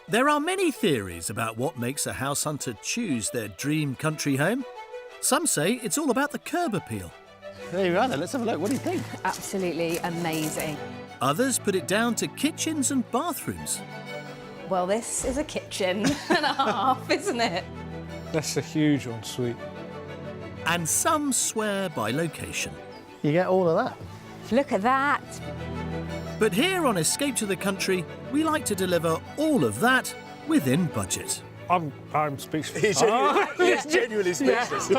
There are many theories about what makes a house hunter choose their dream country home. Some say it's all about the curb appeal. There you are then, let's have a look. What do you think? Absolutely amazing. Others put it down to kitchens and bathrooms. Well, this is a kitchen and a half, isn't it? That's a huge ensuite. And some swear by location. You get all of that. Look at that. But here on Escape to the Country, we like to deliver all of that within budget. I'm speechless. He's genuinely speechless.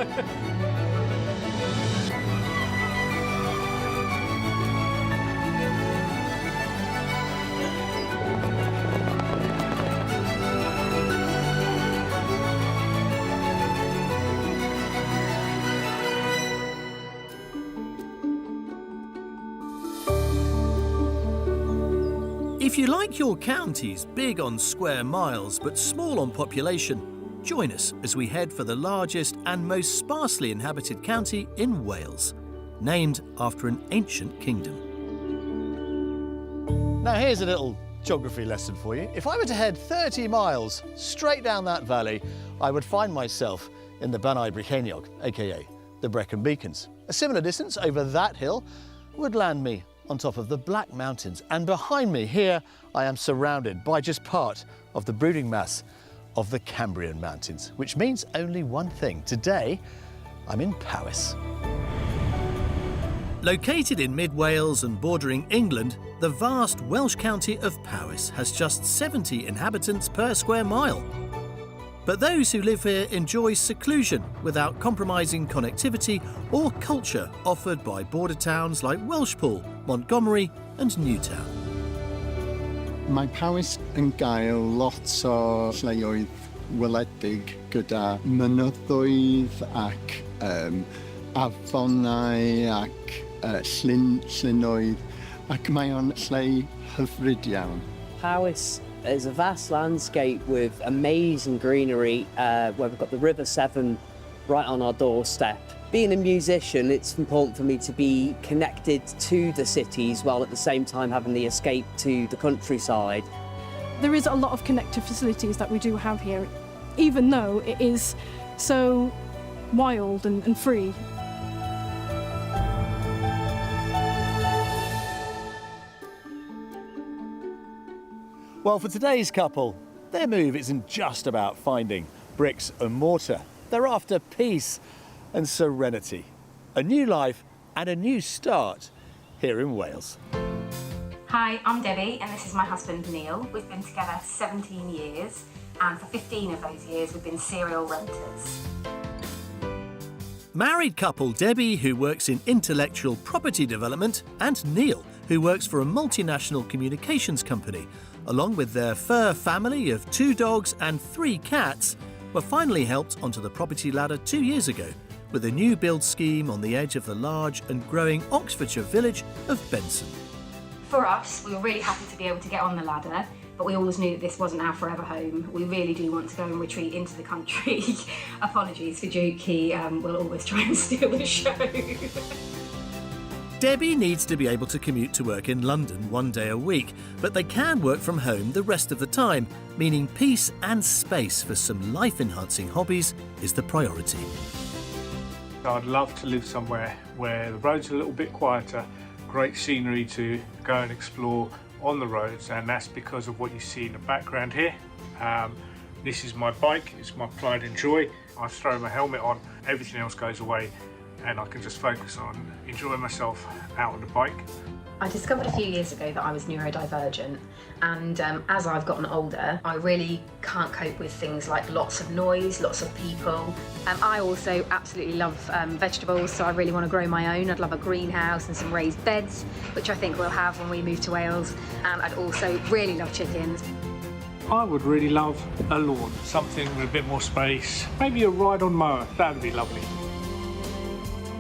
If you like your counties big on square miles but small on population, join us as we head for the largest and most sparsely inhabited county in Wales, named after an ancient kingdom. Now here's a little geography lesson for you. If I were to head 30 miles straight down that valley, I would find myself in the Bannau Brycheiniog, aka the Brecon Beacons. A similar distance over that hill would land me on top of the Black Mountains, and behind me here I am surrounded by just part of the brooding mass of the Cambrian Mountains, which means only one thing. Today I'm in Powys. Located in mid-Wales and bordering England, the vast Welsh county of Powys has just 70 inhabitants per square mile. But those who live here enjoy seclusion without compromising connectivity or culture offered by border towns like Welshpool, Montgomery and Newtown. Mae Powys yn gael lot o lleoedd weledig gyda mynyddoedd ac afonau ac llynnoedd, ac mae o'n lle hyfryd iawn. Powys is a vast landscape with amazing greenery where we've got the River Severn right on our doorstep. Being a musician, it's important for me to be connected to the cities while at the same time having the escape to the countryside. There is a lot of connected facilities that we do have here, even though it is so wild and free. Well, for today's couple, their move isn't just about finding bricks and mortar. They're after peace and serenity, a new life and a new start here in Wales. Hi, I'm Debbie and this is my husband Neil. We've been together 17 years and for 15 of those years we've been serial renters. Married couple Debbie, who works in intellectual property development, and Neil, who works for a multinational communications company, along with their fur family of 2 dogs and 3 cats, were finally helped onto the property ladder 2 years ago with a new build scheme on the edge of the large and growing Oxfordshire village of Benson. For us, we were really happy to be able to get on the ladder, but we always knew that this wasn't our forever home. We really do want to go and retreat into the country. Apologies for Duke, he will always try and steal the show. Debbie needs to be able to commute to work in London 1 day a week, but they can work from home the rest of the time, meaning peace and space for some life-enhancing hobbies is the priority. I'd love to live somewhere where the roads are a little bit quieter, great scenery to go and explore on the roads, and that's because of what you see in the background here. This is my bike, it's my pride and joy. I throw my helmet on, everything else goes away, and I can just focus on enjoying myself out on the bike. I discovered a few years ago that I was neurodivergent, and as I've gotten older, I really can't cope with things like lots of noise, lots of people. I also absolutely love vegetables, so I really want to grow my own. I'd love a greenhouse and some raised beds, which I think we'll have when we move to Wales, and I'd also really love chickens. I would really love a lawn, something with a bit more space, maybe a ride-on mower, that would be lovely.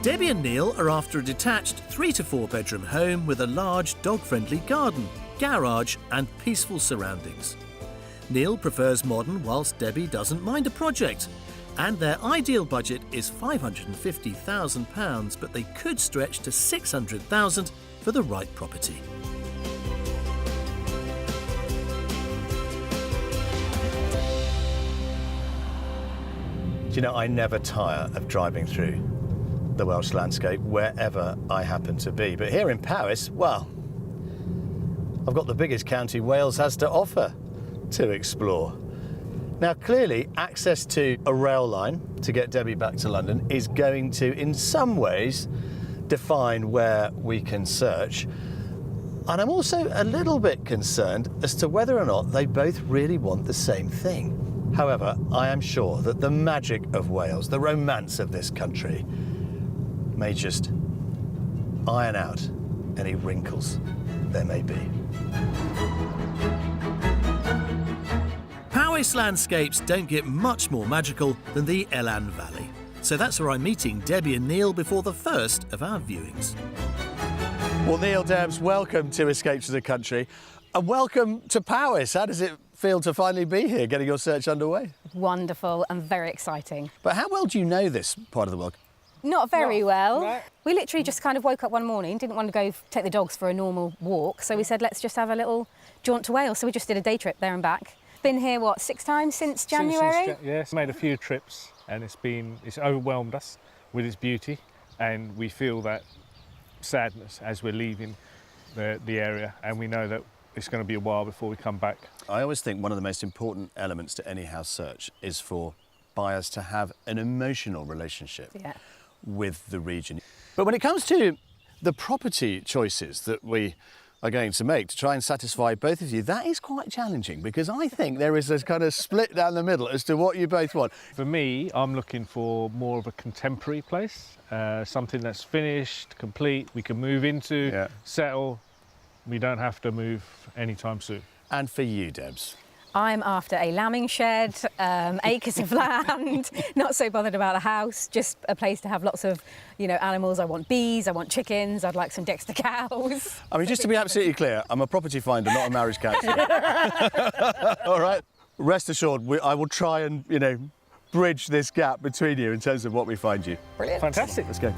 Debbie and Neil are after a detached 3 to 4 bedroom home with a large dog-friendly garden, garage and peaceful surroundings. Neil prefers modern whilst Debbie doesn't mind a project. And their ideal budget is £550,000, but they could stretch to £600,000 for the right property. you know, I never tire of driving through the Welsh landscape wherever I happen to be. But here in Powys, well, I've got the biggest county Wales has to offer to explore. Now, clearly, access to a rail line to get Debbie back to London is going to, in some ways, define where we can search. And I'm also a little bit concerned as to whether or not they both really want the same thing. However, I am sure that the magic of Wales, the romance of this country, may just iron out any wrinkles there may be. Powys landscapes don't get much more magical than the Elan Valley. So that's where I'm meeting Debbie and Neil before the first of our viewings. Well, Neil, Debs, welcome to Escapes of the Country and welcome to Powys. How does it feel to finally be here, getting your search underway? Wonderful and very exciting. But how well do you know this part of the world? Not very well. no. We literally just kind of woke up one morning, didn't want to go take the dogs for a normal walk, so we said let's just have a little jaunt to Wales. So we just did a day trip there and back. Been here, what, 6 times since January? Yes, made a few trips and it's overwhelmed us with its beauty, and we feel that sadness as we're leaving the area, and we know that it's going to be a while before we come back. I always think one of the most important elements to any house search is for buyers to have an emotional relationship with the region. But when it comes to the property choices that we are going to make to try and satisfy both of you, that is quite challenging, because I think there is a kind of split down the middle as to what you both want. For me, I'm looking for more of a contemporary place, something that's finished, complete, we can move into, settle. We don't have to move anytime soon. And for you, Debs? I'm after a lambing shed, acres of land, not so bothered about the house, just a place to have lots of, you know, animals. I want bees, I want chickens, I'd like some Dexter cows. I mean, just to be absolutely clear, I'm a property finder, not a marriage counsellor. All right? Rest assured, I will try and, you know, bridge this gap between you in terms of what we find you. Brilliant. Fantastic. Let's go.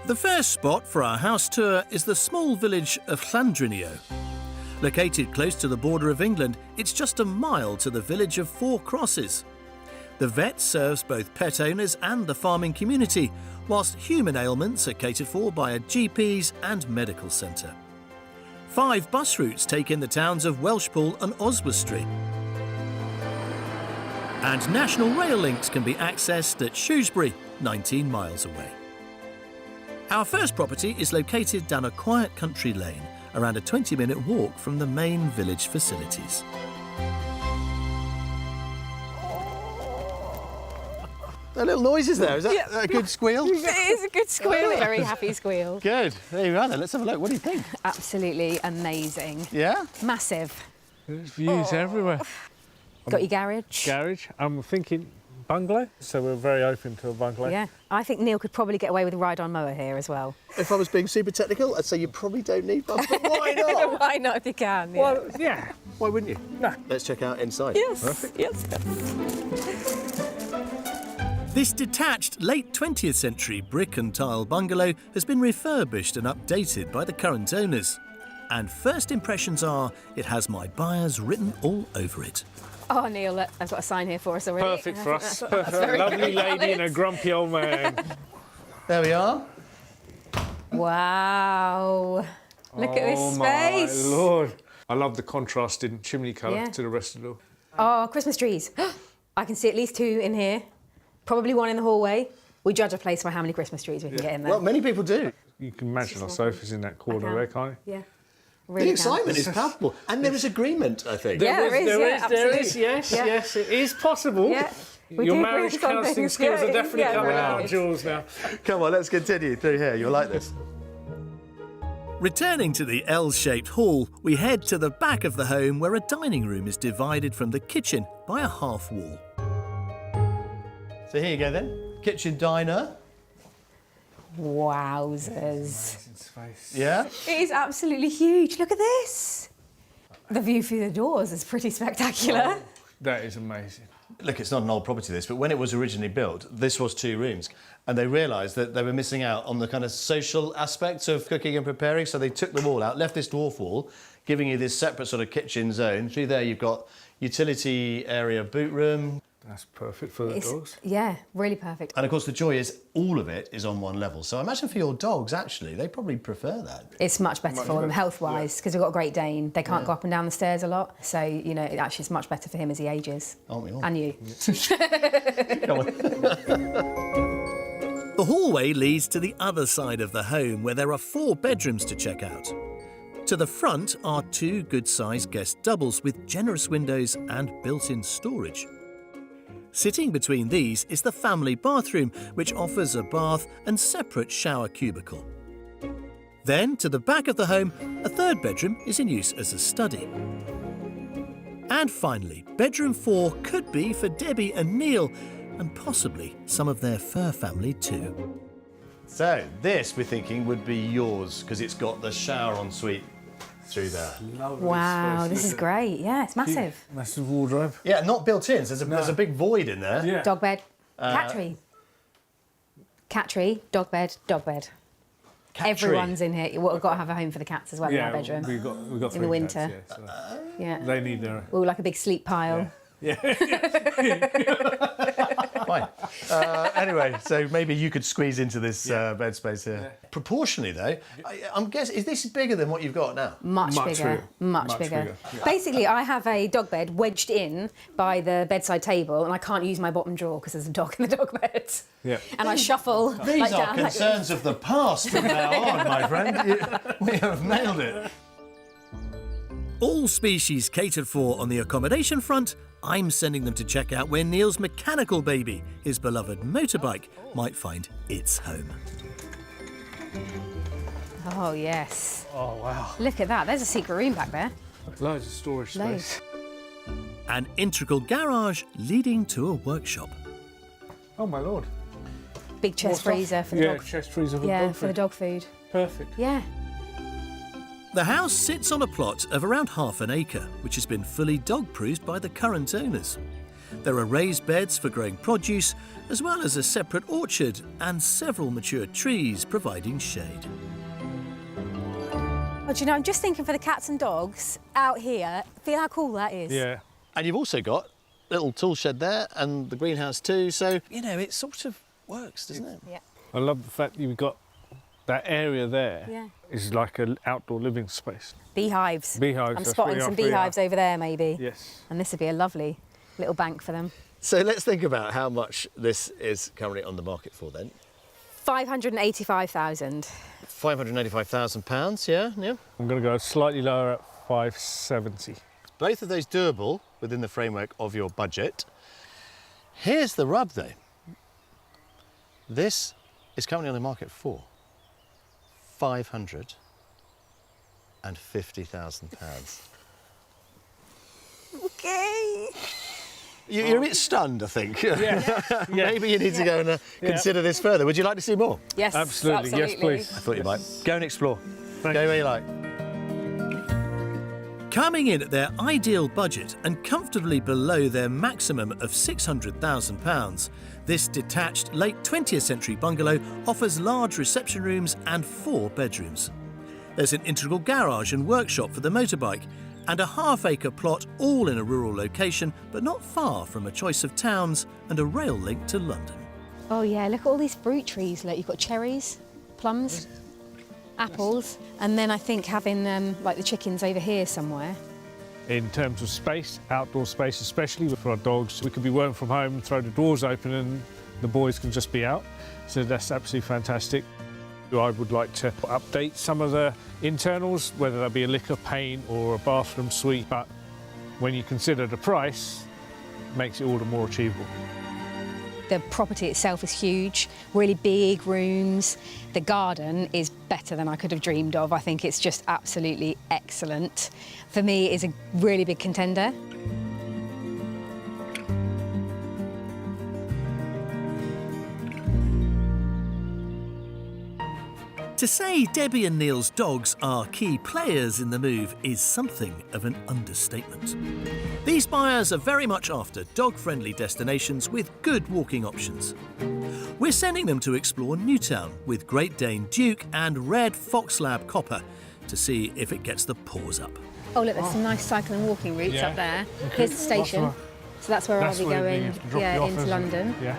The first spot for our house tour is the small village of Llandriniaeth. Located close to the border of England, it's just a mile to the village of Four Crosses. The vet serves both pet owners and the farming community, whilst human ailments are catered for by a GP's and medical centre. 5 bus routes take in the towns of Welshpool and Oswestry. And national rail links can be accessed at Shrewsbury, 19 miles away. Our first property is located down a quiet country lane, around a 20-minute walk from the main village facilities. There are little noises there. Is that a good squeal? It is a good squeal, a very happy squeal. Good. There you are then. Let's have a look. What do you think? Absolutely amazing. Yeah? Massive. There's views everywhere. Got your garage? Garage, I'm thinking bungalow, so we're very open to a bungalow. Yeah. I think Neil could probably get away with a ride-on mower here as well. If I was being super technical, I'd say you probably don't need one, but why not? Why not if you can? Yeah. Well, yeah, why wouldn't you? No. Let's check out inside. Yes. Perfect. Yes. This detached late 20th century brick and tile bungalow has been refurbished and updated by the current owners. And first impressions are it has my buyers written all over it. Oh, Neil, look, I've got a sign here for us already. Perfect for us. That's very Lovely good. lady and a grumpy old man. There we are. Wow. Look at this space. Oh, my Lord. I love the contrast in chimney colour Yeah. to the rest of the... Oh, Christmas trees. I can see at least 2 in here. Probably 1 in the hallway. We judge a place by how many Christmas trees we can get in there. Well, many people do. You can imagine our sofas in that corner there, can't you? Yeah. The Really excitement is palpable. And there is agreement, I think. Yeah, there is, absolutely. yes, Yeah. yes, it is possible. Yeah. We Your do marriage agree on counselling things. skills are definitely Yeah, coming yeah. out, Jules, now. Come on, let's continue through here. You'll like this. Returning to the L-shaped hall, we head to the back of the home where a dining room is divided from the kitchen by a half wall. So here you go then. Kitchen diner. Wowzers. Yeah? It is absolutely huge. Look at this. The view through the doors is pretty spectacular. That is amazing. Look, it's not an old property, this, but when it was originally built, this was 2 rooms. And they realised that they were missing out on the kind of social aspects of cooking and preparing, so they took the wall out, left this dwarf wall, giving you this separate sort of kitchen zone. Through there, you've got utility area, boot room. That's perfect for the dogs. Yeah, really perfect. And of course, the joy is all of it is on one level. So I imagine for your dogs, actually, they probably prefer that. It's much better for them health-wise because we've got a Great Dane. They can't go up and down the stairs a lot. So, you know, actually it's much better for him as he ages. Aren't we all? And you. The hallway leads to the other side of the home where there are 4 bedrooms to check out. To the front are 2 good-sized guest doubles with generous windows and built-in storage. Sitting between these is the family bathroom, which offers a bath and separate shower cubicle. Then, to the back of the home, a 3rd bedroom is in use as a study. And finally, bedroom 4 could be for Debbie and Neil, and possibly some of their fur family too. So this, we're thinking, would be yours because it's got the shower ensuite through there. Wow, this is great. Yeah, it's massive. Massive wardrobe. Yeah, not built in. So there's a big void in there. Yeah. Dog bed, cat tree. Cat tree, dog bed, dog bed. Cat Everyone's tree. in here. We've got to have a home for the cats as well in our bedroom. we got in 3 the winter. Cats, yeah, so Yeah. they need their. Ooh, like a big sleep pile. Fine. Anyway, so maybe you could squeeze into this bed space here. Yeah. Proportionally, though, I'm guessing, is this bigger than what you've got now? Much bigger. Much bigger. Yeah. Basically, I have a dog bed wedged in by the bedside table, and I can't use my bottom drawer because there's a dog in the dog bed. Yeah. And I shuffle. These like, are down, concerns of the past from now on, my friend. We have nailed it. All species catered for on the accommodation front, I'm sending them to check out where Neil's mechanical baby, his beloved motorbike, might find its home. Oh, yes. Oh wow. Look at that. There's a secret room back there. Loads of storage Loads. space. An integral garage leading to a workshop. Oh my lord. Big chest More freezer stuff? for the Yeah, dog. chest freezer for Yeah, dog for the food. dog food. Perfect. Yeah. The house sits on a plot of around half an acre, which has been fully dog-proofed by the current owners. There are raised beds for growing produce, as well as a separate orchard and several mature trees providing shade. Well, do you know, I'm just thinking for the cats and dogs out here, feel how cool that is. Yeah. And you've also got a little tool shed there and the greenhouse too. So, you know, it sort of works, doesn't it? Yeah. I love the fact you've got that area there. Yeah. Is like an outdoor living space. Beehives. Beehives. I'm that's spotting what some you're after, beehives over there, maybe. Yes. And this would be a lovely little bank for them. So let's think about how much this is currently on the market for then. 585,000. £585,000, yeah? I'm going to go slightly lower at 570. Both of those doable within the framework of your budget. Here's the rub though. This is currently on the market for £550,000. Okay. You're a bit stunned, I think. Yeah. Maybe you need to go and consider this further. Would you like to see more? Yes, Absolutely. Yes, please. I thought you might. Go and explore. Thank Go you. where you like. Coming in at their ideal budget and comfortably below their maximum of £600,000, this detached late 20th century bungalow offers large reception rooms and 4 bedrooms. There's an integral garage and workshop for the motorbike, and a half-acre plot all in a rural location, but not far from a choice of towns and a rail link to London. Oh yeah, look at all these fruit trees. Look, you've got cherries, plums, apples, and then I think having like the chickens over here somewhere. In terms of space, outdoor space especially for our dogs, we could be working from home, throw the doors open and the boys can just be out. So that's absolutely fantastic. I would like to update some of the internals, whether that be a liquor, paint or a bathroom suite, but when you consider the price, it makes it all the more achievable. The property itself is huge, really big rooms. The garden is better than I could have dreamed of. I think it's just absolutely excellent. For me, it's a really big contender. To say Debbie and Neil's dogs are key players in the move is something of an understatement. These buyers are very much after dog-friendly destinations with good walking options. We're sending them to explore Newtown with Great Dane Duke and Red Fox Lab Copper to see if it gets the paws up. Oh look, there's some nice cycle and walking routes up there. Here's the station. So that's where That's I'll be where going, you have to drop you off, into isn't it? London. Yeah.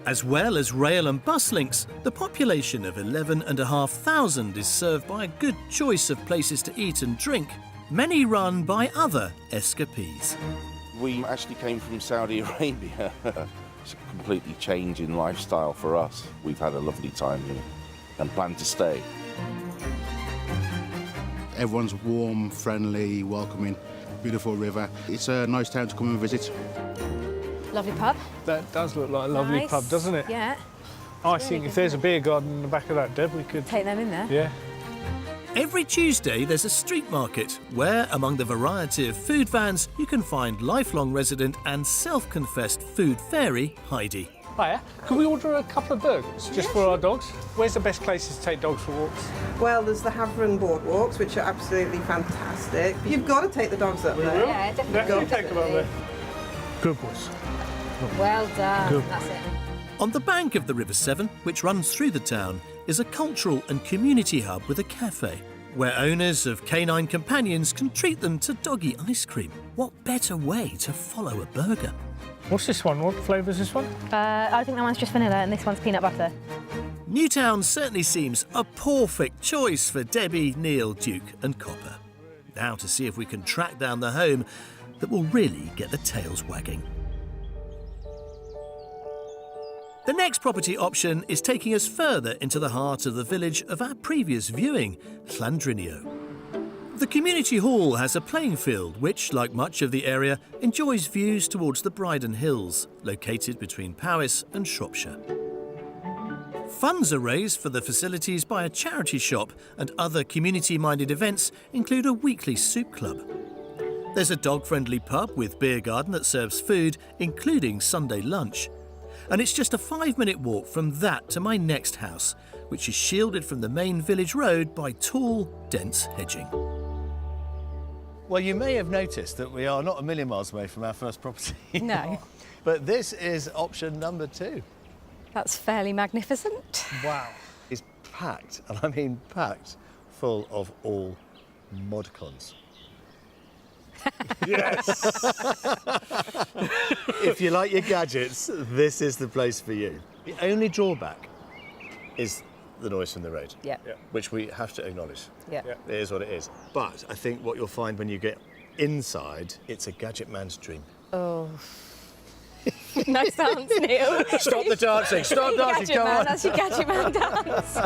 As well as rail and bus links, the population of 11,500 is served by a good choice of places to eat and drink, many run by other escapees. We actually came from Saudi Arabia. It's a completely changing lifestyle for us. We've had a lovely time here and plan to stay. Everyone's warm, friendly, welcoming, beautiful river. It's a nice town to come and visit. Lovely pub. That does look like a lovely Nice. pub, doesn't it? Yeah. I really think if good, there's a isn't beer garden in the back of that, Deb, we could... Take them in there. Yeah. Every Tuesday there's a street market where, among the variety of food vans, you can find lifelong resident and self-confessed food fairy Heidi. Hiya. Can we order a couple of burgers just for our dogs? Where's the best places to take dogs for walks? Well, there's the Havering boardwalks, which are absolutely fantastic. You've got to take the dogs up there. Yeah, definitely. Definitely take them up there. Good boys. Well done. Good. That's it. On the bank of the River Severn, which runs through the town, is a cultural and community hub with a cafe, where owners of canine companions can treat them to doggy ice cream. What better way to follow a burger? What's this one? What flavour is this one? I think that one's just vanilla and this one's peanut butter. Newtown certainly seems a perfect choice for Debbie, Neil, Duke and Copper. Now to see if we can track down the home that will really get the tails wagging. The next property option is taking us further into the heart of the village of our previous viewing, Llandrinio. The community hall has a playing field which, like much of the area, enjoys views towards the Bryden Hills, located between Powys and Shropshire. Funds are raised for the facilities by a charity shop, and other community-minded events include a weekly soup club. There's a dog-friendly pub with beer garden that serves food, including Sunday lunch. And it's just a 5-minute walk from that to my next house, which is shielded from the main village road by tall, dense hedging. Well, you may have noticed that we are not a million miles away from our first property. No. But this is option number 2. That's fairly magnificent. Wow. It's packed, and I mean packed, full of all modcons. Yes. If you like your gadgets, this is the place for you. The only drawback is the noise from the road, Yeah. which we have to acknowledge. Yeah. It is what it is. But I think what you'll find when you get inside, it's a gadget man's dream. Oh. Nice dance, Neil. Stop the dancing, stop dancing, Gadget come man, on. that's your gadget man dance.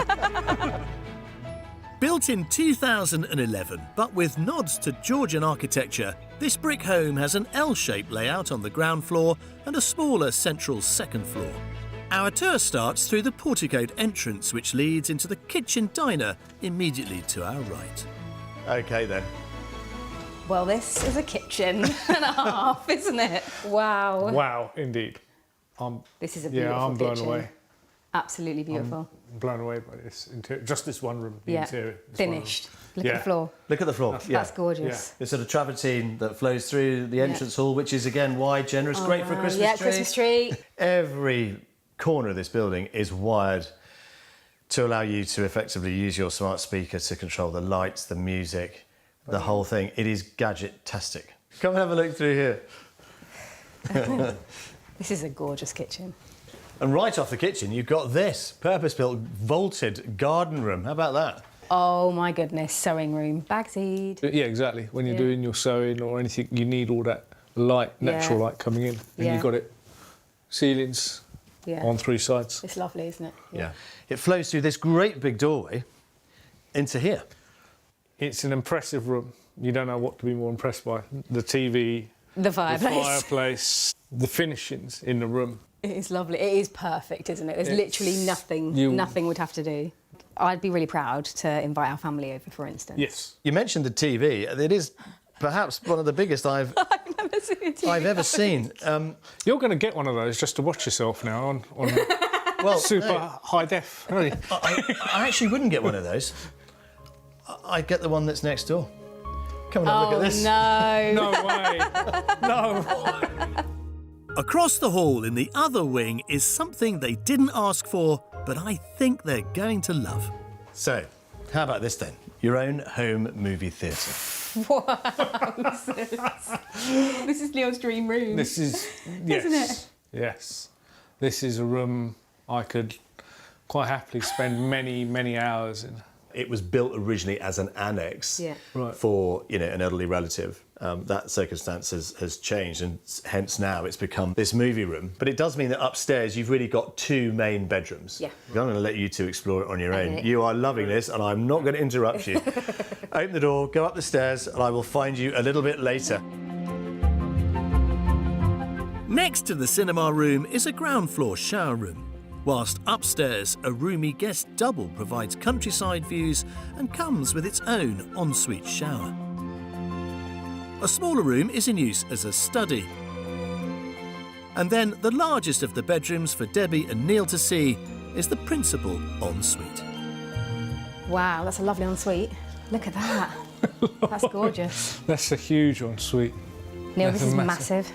Built in 2011, but with nods to Georgian architecture, this brick home has an L-shaped layout on the ground floor and a smaller central second floor. Our tour starts through the porticoed entrance, which leads into the kitchen diner immediately to our right. OK then. Well, this is a kitchen and a half, isn't it? Wow. Wow, indeed. This is a beautiful I'm blown kitchen. away. Absolutely beautiful. I'm blown away by this interior. Just this one room, the Yeah. interior. This one room. Finished. Look Yeah. at the floor. Look at the floor. That's gorgeous. The sort of travertine that flows through the entrance hall, which is again wide, generous, great for a Christmas Yeah, tree. Christmas tree. Every corner of this building is wired to allow you to effectively use your smart speaker to control the lights, the music, the whole thing. It is gadget-tastic. Come and have a look through here. This is a gorgeous kitchen. And right off the kitchen, you've got this purpose-built vaulted garden room. How about that? Oh my goodness, sewing room, bagsied. Yeah, exactly. When you're doing your sewing or anything, you need all that light, natural light coming in. And Yeah. you've got it, ceilings on 3 sides. It's lovely, isn't it? Yeah. It flows through this great big doorway into here. It's an impressive room. You don't know what to be more impressed by. The TV, The fireplace. the finishings in the room. It is lovely. It is perfect, isn't it? There's literally nothing, nothing would have to do. I'd be really proud to invite our family over, for instance. Yes. You mentioned the TV. It is perhaps one of the biggest I've never seen a TV. ever seen. You're going to get one of those just to watch yourself now on Well, super no, high def. Aren't you? I actually wouldn't get one of those. I'd get the one that's next door. Come and have a look at this. No. No way. No. Across the hall in the other wing is something they didn't ask for, but I think they're going to love. So, how about this then? Your own home movie theatre. Wow. This is Neil's dream room. This is, yes, Isn't it? yes. This is a room I could quite happily spend many, many hours in. It was built originally as an annex Right. for an elderly relative. That circumstance has changed, and hence now it's become this movie room. But it does mean that upstairs you've really got 2 main bedrooms. Yeah. I'm going to let you 2 explore it on your own. Okay. You are loving this, and I'm not going to interrupt you. Open the door, go up the stairs, and I will find you a little bit later. Next to the cinema room is a ground floor shower room, whilst upstairs a roomy guest double provides countryside views and comes with its own ensuite shower. A smaller room is in use as a study. And then the largest of the bedrooms for Debbie and Neil to see is the principal ensuite. Wow, that's a lovely ensuite. Look at that. That's gorgeous. That's a huge ensuite. Neil, That's this is massive. massive.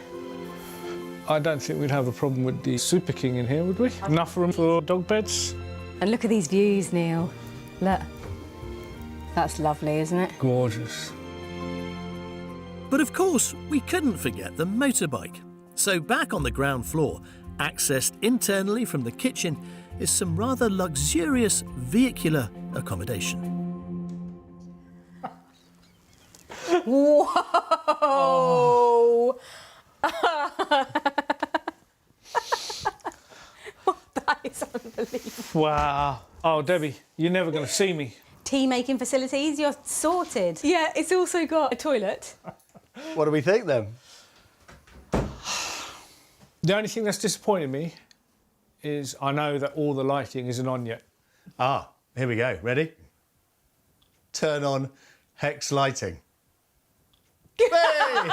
I don't think we'd have a problem with the Super King in here, would we? Enough room for dog beds? And look at these views, Neil. Look. That's lovely, isn't it? Gorgeous. But of course, we couldn't forget the motorbike. So back on the ground floor, accessed internally from the kitchen, is some rather luxurious vehicular accommodation. Whoa! That is unbelievable. Wow. Oh, Debbie, you're never going to see me. Tea making facilities, you're sorted. Yeah, it's also got a toilet. What do we think then? The only thing that's disappointed me is I know that all the lighting isn't on yet. Ah, here we go. Ready? Turn on hex lighting. Hey!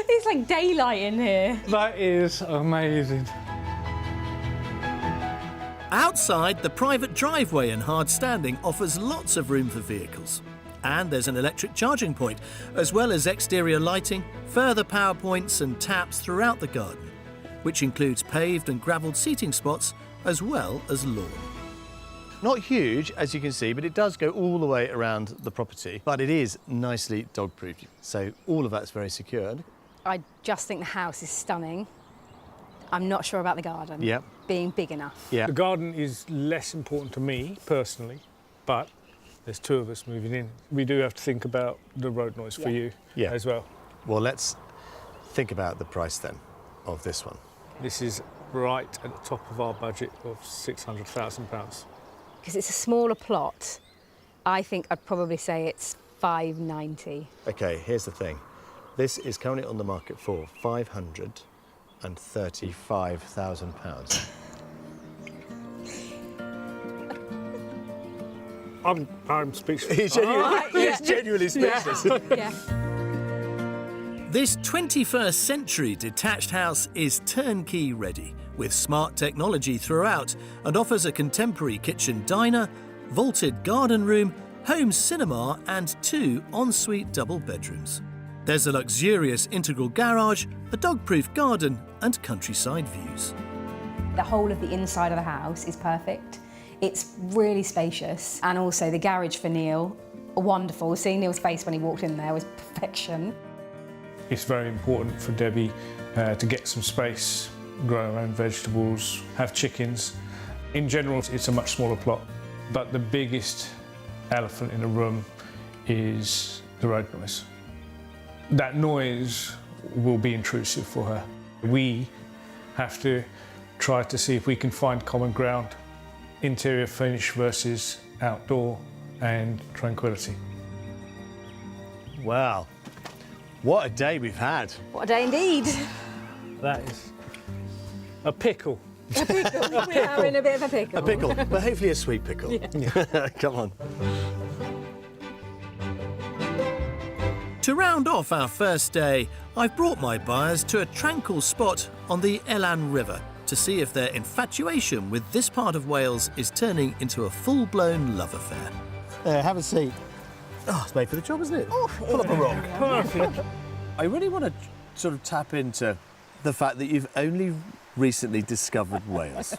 It's like daylight in here. That is amazing. Outside, the private driveway and hard standing offers lots of room for vehicles. And there's an electric charging point, as well as exterior lighting, further power points and taps throughout the garden, which includes paved and gravelled seating spots, as well as lawn. Not huge, as you can see, but it does go all the way around the property. But it is nicely dog-proof, so all of that's very secured. I just think the house is stunning. I'm not sure about the garden Yep. being big enough. Yeah. The garden is less important to me, personally, but there's 2 of us moving in. We do have to think about the road noise for you as well. Well, let's think about the price then of this one. This is right at the top of our budget of £600,000. Because it's a smaller plot, I think I'd probably say it's £590. OK, here's the thing. This is currently on the market for £535,000. I'm speechless. He's genuinely speechless. Yeah. This 21st century detached house is turnkey ready, with smart technology throughout, and offers a contemporary kitchen diner, vaulted garden room, home cinema and 2 ensuite double bedrooms. There's a luxurious integral garage, a dog-proof garden and countryside views. The whole of the inside of the house is perfect. It's really spacious, and also the garage for Neil, wonderful. Seeing Neil's face when he walked in there was perfection. It's very important for Debbie to get some space, grow her own vegetables, have chickens. In general, it's a much smaller plot, but the biggest elephant in the room is the road noise. That noise will be intrusive for her. We have to try to see if we can find common ground, interior finish versus outdoor and tranquility. Wow. What a day we've had. What a day indeed. That is a pickle. A pickle. We're having a bit of a pickle. A pickle, but hopefully a sweet pickle. Yeah. Come on. To round off our first day, I've brought my buyers to a tranquil spot on the Elan River to see if their infatuation with this part of Wales is turning into a full-blown love affair. Have a seat. Oh, it's made for the job, isn't it? Oh, pull up a rock. Perfect. I really want to sort of tap into the fact that you've only recently discovered Wales.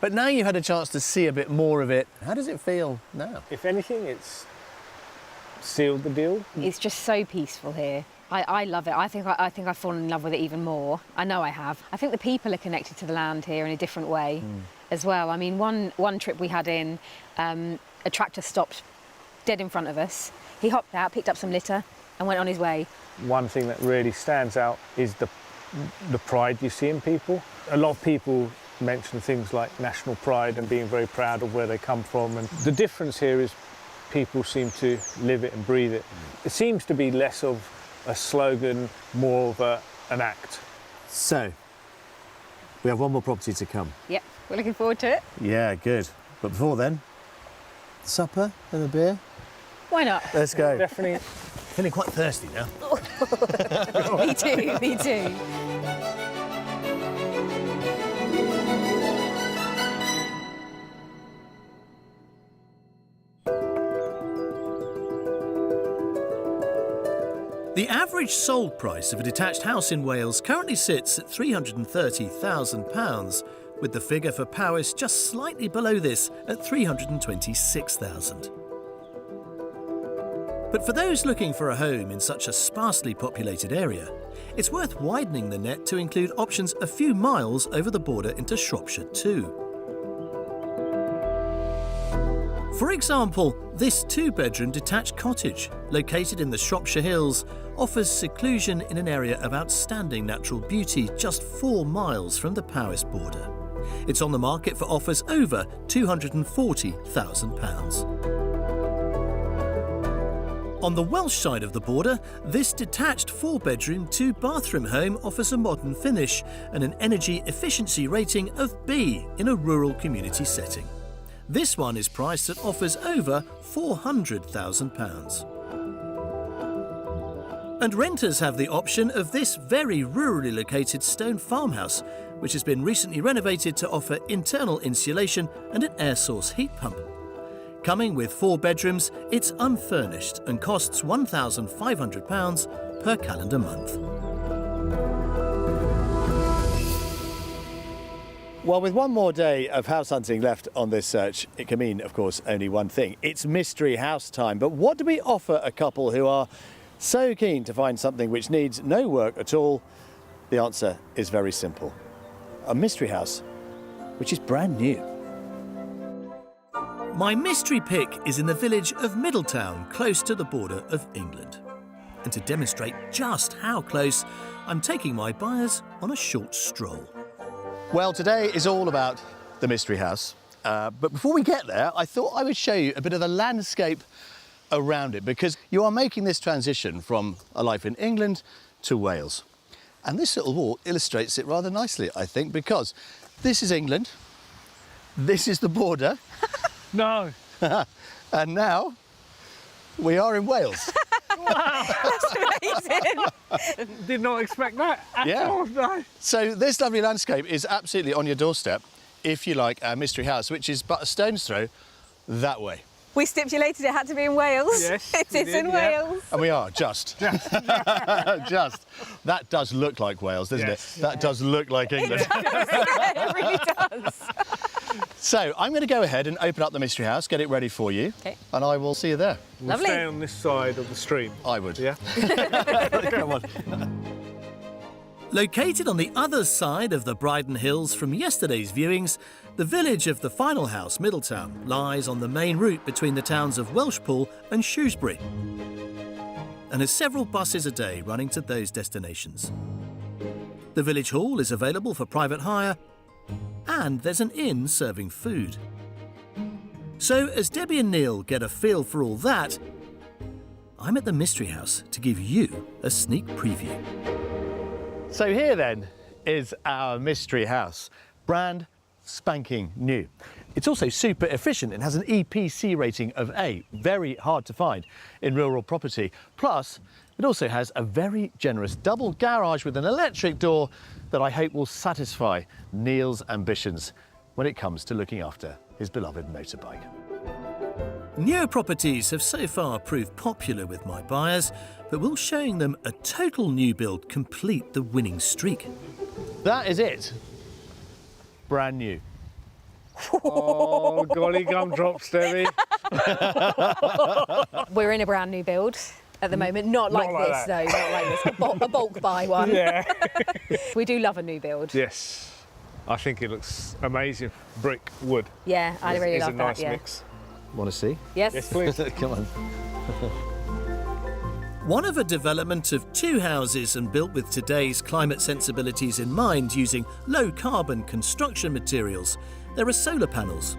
But now you've had a chance to see a bit more of it. How does it feel now? If anything, it's sealed the deal. It's just so peaceful here. I love it. I think I've fallen in love with it even more. I know I have. I think the people are connected to the land here in a different way as well. I mean, one trip we had in, a tractor stopped dead in front of us. He hopped out, picked up some litter and went on his way. One thing that really stands out is the pride you see in people. A lot of people mention things like national pride and being very proud of where they come from, and the difference here is people seem to live it and breathe it. It seems to be less of a slogan, more of an act. So, we have one more property to come. Yep, we're looking forward to it. Yeah, good. But before then, supper and a beer? Why not? Let's go. Definitely. Feeling quite thirsty now. Me too, me too. The average sold price of a detached house in Wales currently sits at £330,000, with the figure for Powys just slightly below this at £326,000. But for those looking for a home in such a sparsely populated area, it's worth widening the net to include options a few miles over the border into Shropshire too. For example, this two-bedroom detached cottage, located in the Shropshire Hills, offers seclusion in an area of outstanding natural beauty just 4 miles from the Powys border. It's on the market for offers over £240,000. On the Welsh side of the border, this detached 4-bedroom, 2-bathroom home offers a modern finish and an energy efficiency rating of B in a rural community setting. This one is priced at offers over £400,000. And renters have the option of this very rurally located stone farmhouse, which has been recently renovated to offer internal insulation and an air source heat pump. Coming with 4 bedrooms, it's unfurnished and costs £1,500 per calendar month. Well, with one more day of house hunting left on this search, it can mean, of course, only one thing. It's mystery house time. But what do we offer a couple who are so keen to find something which needs no work at all? The answer is very simple. A mystery house, which is brand new. My mystery pick is in the village of Middletown, close to the border of England. And to demonstrate just how close, I'm taking my buyers on a short stroll. Well, today is all about the mystery house. But before we get there, I thought I would show you a bit of the landscape around it, because you are making this transition from a life in England to Wales. And this little wall illustrates it rather nicely, I think, because this is England, this is the border. No. And now we are in Wales. Wow. That's amazing. Did not expect that at all, no. So this lovely landscape is absolutely on your doorstep if you like our mystery house, which is but a stone's throw that way. We stipulated it had to be in Wales. Yes, it is in Wales. And we are, just. Just. That does look like Wales, doesn't it? That does look like England. It really does. So I'm going to go ahead and open up the mystery house, get it ready for you, and I will see you there. We'll Lovely. stay on this side of the stream. I would. Yeah. Come on. Located on the other side of the Bryden Hills from yesterday's viewings, the village of the final house, Middletown, lies on the main route between the towns of Welshpool and Shrewsbury, and has several buses a day running to those destinations. The village hall is available for private hire, and there's an inn serving food. So as Debbie and Neil get a feel for all that, I'm at the mystery house to give you a sneak preview. So here then is our mystery house, brand spanking new. It's also super efficient and has an EPC rating of A, very hard to find in rural property. Plus, it also has a very generous double garage with an electric door that I hope will satisfy Neil's ambitions when it comes to looking after his beloved motorbike. Newer properties have so far proved popular with my buyers, but will showing them a total new build complete the winning streak? That is it. Brand new. Oh, golly gumdrops, Debbie. We're in a brand new build at the moment, not like this though, not like this, a bulk buy one. Yeah. We do love a new build. Yes. I think it looks amazing. Brick, wood. Yeah, I really love that. It's a nice mix. Want to see? Yes. Yes, please. Come on. One of a development of 2 houses and built with today's climate sensibilities in mind using low-carbon construction materials. There are solar panels,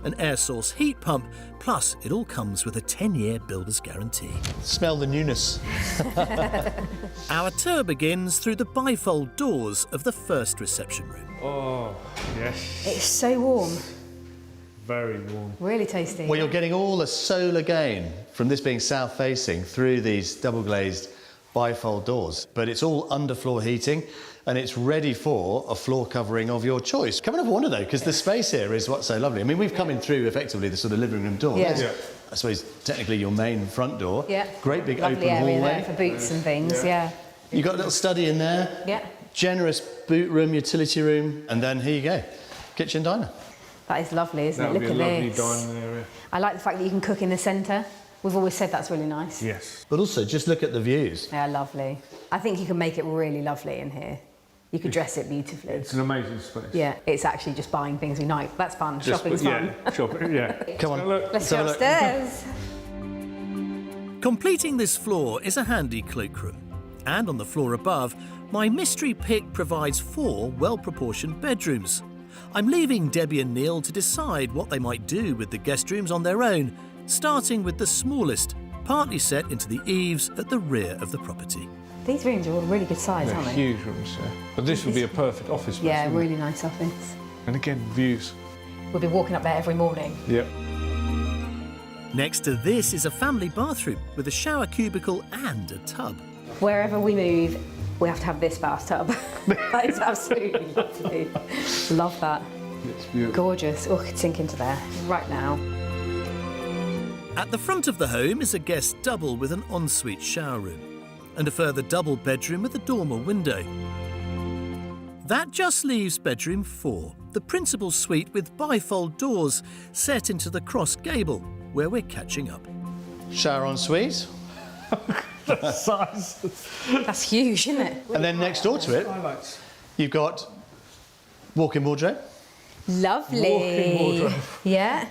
an air source heat pump, plus it all comes with a 10-year builder's guarantee. Smell the newness. Our tour begins through the bifold doors of the first reception room. Oh, yes. It's so warm, Very warm. really tasty. Well, you're getting all the solar gain from this being south-facing through these double-glazed bifold doors. But it's all underfloor heating, and it's ready for a floor covering of your choice. Come and have a wander, though, because the space here is what's so lovely. I mean, we've come in through, effectively, the sort of living room door. Yeah. There's, I suppose, technically your main front door. Yeah. Great big Lovely open area hallway. there for boots and things, yeah. You've got a little study in there. Yeah. Generous boot room, utility room, and then here you go, kitchen diner. That is lovely, isn't That it? would Look be a at lovely this. dining area. I like the fact that you can cook in the centre. We've always said that's really nice. Yes. But also, just look at the views. Yeah, lovely. I think you can make it really lovely in here. You could dress it beautifully. It's an amazing space. Yeah, it's actually just buying things we like. That's fun. Shopping's fun. Yeah, shopping, yeah. Come on. Look. Let's have go a look. upstairs. Completing this floor is a handy cloakroom. And on the floor above, my mystery pick provides 4 well-proportioned bedrooms. I'm leaving Debbie and Neil to decide what they might do with the guest rooms on their own, starting with the smallest, partly set into the eaves at the rear of the property. These rooms are all really good size, They're aren't they? huge rooms, yeah. But this would be a perfect office space. Yeah, wouldn't it? really nice office. And again, views. We'll be walking up there every morning. Yep. Next to this is a family bathroom with a shower cubicle and a tub. Wherever we move, we have to have this bathtub. That is absolutely lovely. Love that. It's beautiful. Gorgeous. Oh, I could sink into there right now. At the front of the home is a guest double with an ensuite shower room and a further double bedroom with a dormer window. That just leaves bedroom 4, the principal suite with bifold doors set into the cross gable, where we're catching up. Shower ensuite. Size. That's huge, isn't it? And then next door to it, you've got walk-in wardrobe. Lovely. Walk-in wardrobe. Yeah,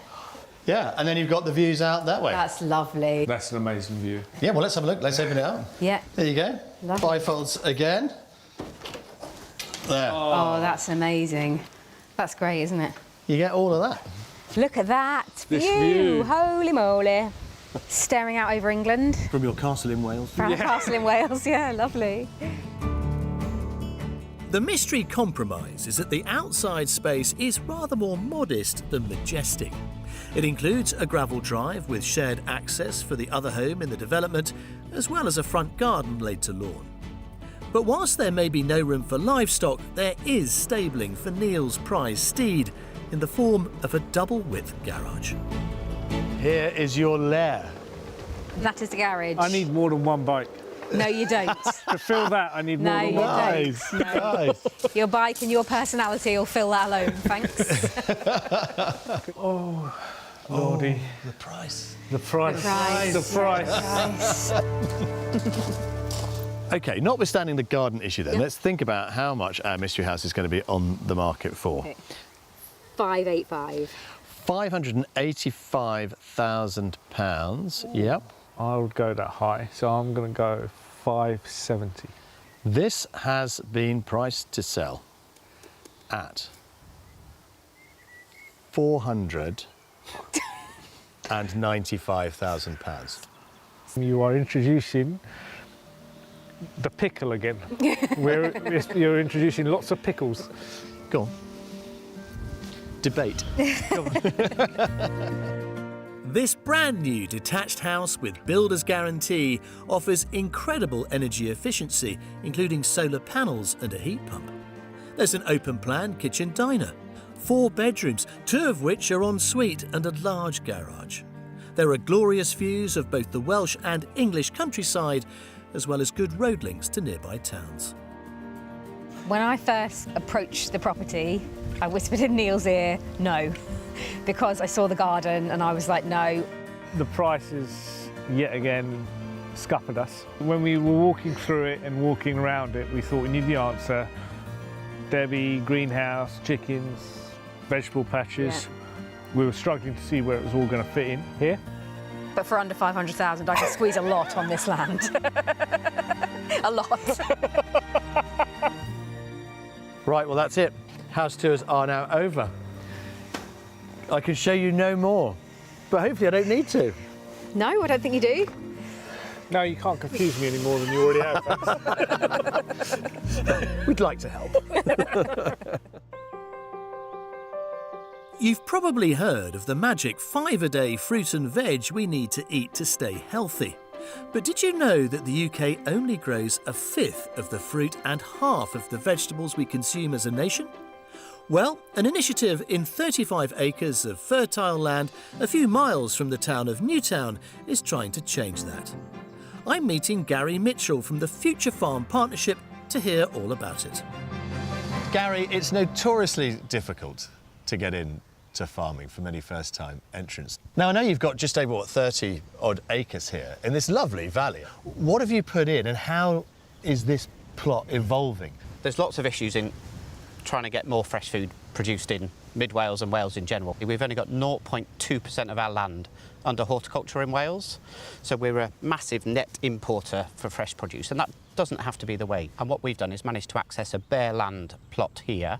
Yeah, and then you've got the views out that way. that's lovely. That's an amazing view. Yeah, well, let's have a look. Let's open it up. Yeah. There you go. Lovely. Bifolds again. There. Oh, that's amazing. That's great, isn't it? You get all of that. Look at that This view. Holy moly. Staring out over England. From your castle in Wales. From our castle in Wales, yeah, lovely. The mystery compromise is that the outside space is rather more modest than majestic. It includes a gravel drive with shared access for the other home in the development, as well as a front garden laid to lawn. But whilst there may be no room for livestock, there is stabling for Neil's prize steed in the form of a double-width garage. Here is your lair. That is the garage. I need more than one bike. No, you don't. To fill that, I need more No, than you one. Nice. don't. No. Nice. Your bike and your personality will fill that alone, thanks. Oh, Lordy. The price. The price. The price. The price. OK, notwithstanding the garden issue then, let's think about how much our mystery house is going to be on the market for. Okay. 585. £585,000. Yep. I would go that high, so I'm going to go 570. This has been priced to sell at £495,000. You are introducing the pickle again. You're introducing lots of pickles. Go on. Debate. This brand new detached house with builder's guarantee offers incredible energy efficiency, including solar panels and a heat pump. There's an open plan kitchen diner, 4 bedrooms, 2 of which are en suite, and a large garage. There are glorious views of both the Welsh and English countryside, as well as good road links to nearby towns. When I first approached the property, I whispered in Neil's ear, no, because I saw the garden and I was like, no. The prices, yet again, scuppered us. When we were walking through it and walking around it, we thought we knew the answer. Debbie, greenhouse, chickens, vegetable patches. We were struggling to see where it was all going to fit in here. But for under 500,000, I can squeeze a lot on this land. A lot. Right, well, that's it. House tours are now over. I can show you no more, but hopefully I don't need to. No, I don't think you do. No, you can't confuse me any more than you already have. We'd like to help. You've probably heard of the magic 5-a-day fruit and veg we need to eat to stay healthy. But did you know that the UK only grows 1/5 of the fruit and half of the vegetables we consume as a nation? Well, an initiative in 35 acres of fertile land a few miles from the town of Newtown is trying to change that. I'm meeting Gary Mitchell from the Future Farm Partnership to hear all about it. Gary, it's notoriously difficult to get into farming for many first-time entrants. Now, I know you've got just over, 30-odd acres here in this lovely valley. What have you put in and how is this plot evolving? There's lots of issues in trying to get more fresh food produced in Mid Wales and Wales in general. We've only got 0.2% of our land under horticulture in Wales, so we're a massive net importer for fresh produce, and that doesn't have to be the way. And what we've done is managed to access a bare land plot here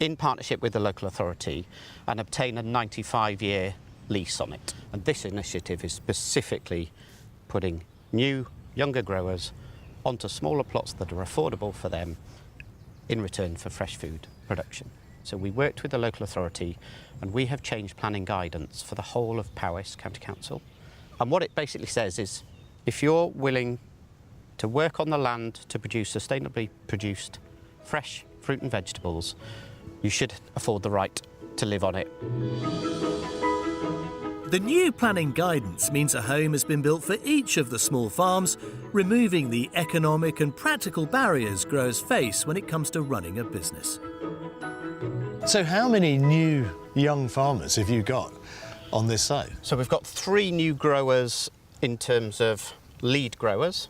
in partnership with the local authority and obtain a 95-year lease on it. And this initiative is specifically putting new, younger growers onto smaller plots that are affordable for them in return for fresh food production. So we worked with the local authority and we have changed planning guidance for the whole of Powys County Council. And what it basically says is, if you're willing to work on the land to produce sustainably produced fresh fruit and vegetables, you should afford the right to live on it. The new planning guidance means a home has been built for each of the small farms, removing the economic and practical barriers growers face when it comes to running a business. So how many new young farmers have you got on this site? So we've got 3 new growers in terms of lead growers,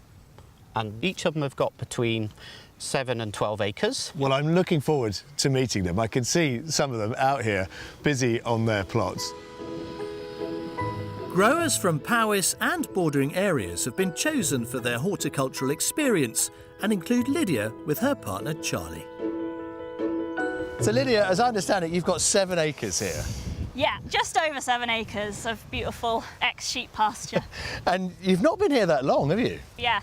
and each of them have got between 7 and 12 acres. Well, I'm looking forward to meeting them. I can see some of them out here busy on their plots. Growers from Powys and bordering areas have been chosen for their horticultural experience and include Lydia with her partner Charlie. So Lydia, as I understand it, you've got 7 acres here. Yeah, just over 7 acres of beautiful ex-sheep pasture. And you've not been here that long, have you? Yeah,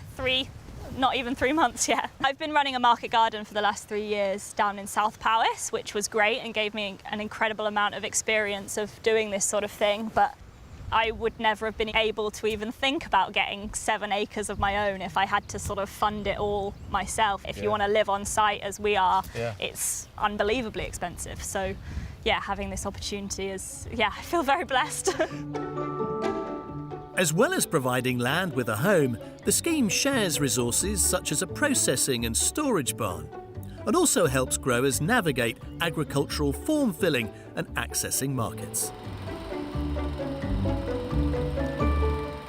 not even 3 months yet. I've been running a market garden for the last 3 years down in South Powys, which was great and gave me an incredible amount of experience of doing this sort of thing, but I would never have been able to even think about getting 7 acres of my own if I had to sort of fund it all myself. If you want to live on site as we are, it's unbelievably expensive. So yeah, having this opportunity is, I feel very blessed. As well as providing land with a home, the scheme shares resources such as a processing and storage barn, and also helps growers navigate agricultural form filling and accessing markets.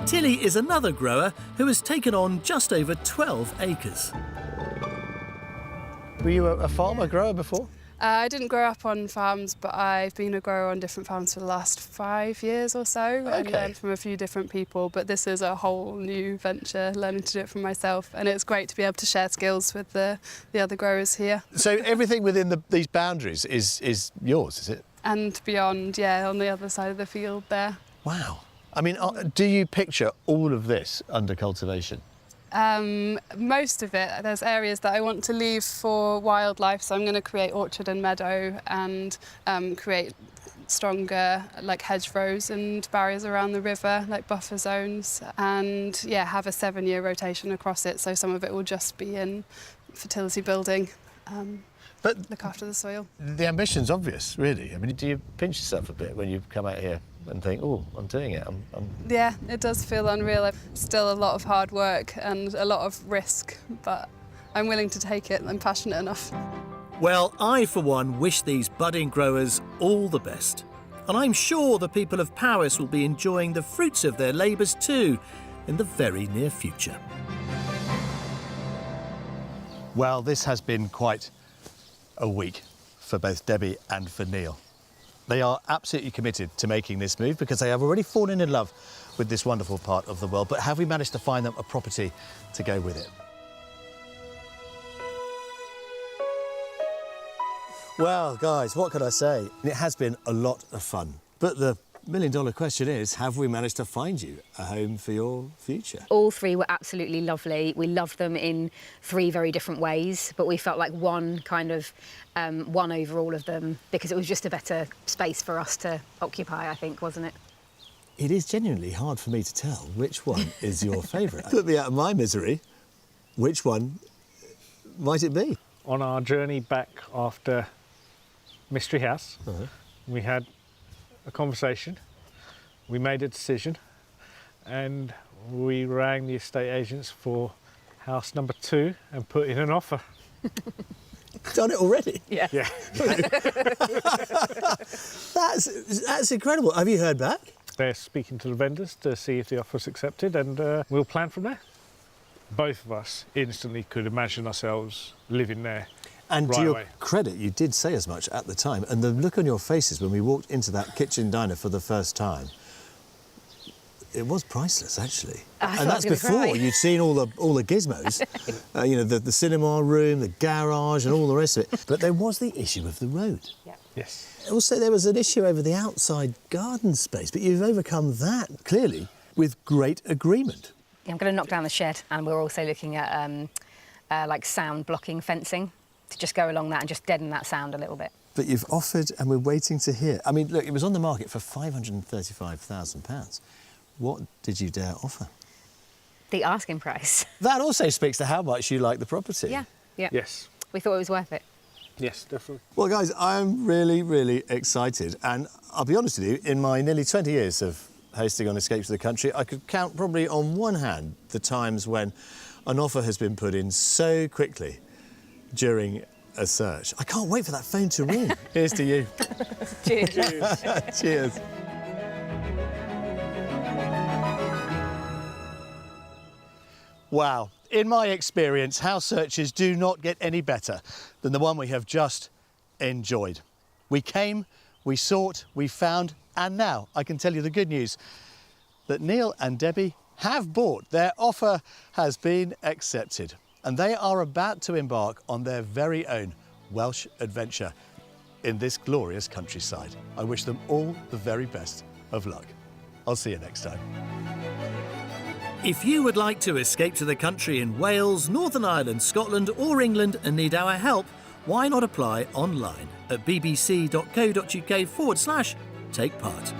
Tilly is another grower who has taken on just over 12 acres. Were you a farmer grower before? I didn't grow up on farms, but I've been a grower on different farms for the last 5 years or so. And learned from a few different people, but this is a whole new venture, learning to do it for myself. And it's great to be able to share skills with the other growers here. So everything within these boundaries is yours, is it? And beyond, on the other side of the field there. Wow. I mean, do you picture all of this under cultivation? Most of it. There's areas that I want to leave for wildlife, so I'm going to create orchard and meadow and create stronger hedgerows and barriers around the river, like buffer zones, and have a 7-year rotation across it, so some of it will just be in fertility building. But look after the soil. The ambition's obvious, really. I mean, do you pinch yourself a bit when you come out here and think, oh, I'm doing it? Yeah, it does feel unreal. Still a lot of hard work and a lot of risk, but I'm willing to take it. I'm passionate enough. Well, I, for one, wish these budding growers all the best. And I'm sure the people of Powys will be enjoying the fruits of their labours too in the very near future. Well, this has been quite a week for both Debbie and for Neil. They are absolutely committed to making this move because they have already fallen in love with this wonderful part of the world. But have we managed to find them a property to go with it? Well, guys, what can I say? It has been a lot of fun. But the million-dollar question is, have we managed to find you a home for your future? All three were absolutely lovely. We loved them in three very different ways, but we felt like one kind of won over all of them because it was just a better space for us to occupy, I think, wasn't it? It is genuinely hard for me to tell which one is your favourite. Put me out of my misery. Which one might it be? On our journey back after Mystery House, we had a conversation, we made a decision, and we rang the estate agents for house number 2 and put in an offer. Done it already? Yeah. Yeah. That's incredible. Have you heard back? They're speaking to the vendors to see if the offer's accepted, and we'll plan from there. Both of us instantly could imagine ourselves living there. And right to your away. credit, you did say as much at the time. And the look on your faces when we walked into that kitchen diner for the first time, it was priceless, actually. And that's before you'd seen all the gizmos, you know, the cinema room, the garage, and all the rest of it. But there was the issue of the road. Yeah. Yes. Also, there was an issue over the outside garden space, but you've overcome that clearly with great agreement. I'm going to knock down the shed, and we're also looking at like sound blocking fencing to just go along that and just deaden that sound a little bit. But you've offered, and we're waiting to hear. I mean, look, it was on the market for £535,000. What did you dare offer? The asking price. That also speaks to how much you like the property. Yeah. Yes. We thought it was worth it. Yes, definitely. Well, guys, I'm really, really excited. And I'll be honest with you, in my nearly 20 years of hosting on Escape to the Country, I could count probably on one hand the times when an offer has been put in so quickly during a search. I can't wait for that phone to ring. Here's to you. Cheers. Cheers. Wow. In my experience, house searches do not get any better than the one we have just enjoyed. We came, we sought, we found, and now I can tell you the good news that Neil and Debbie have bought. Their offer has been accepted, and they are about to embark on their very own Welsh adventure in this glorious countryside. I wish them all the very best of luck. I'll see you next time. If you would like to escape to the country in Wales, Northern Ireland, Scotland or England and need our help, why not apply online at bbc.co.uk/take part.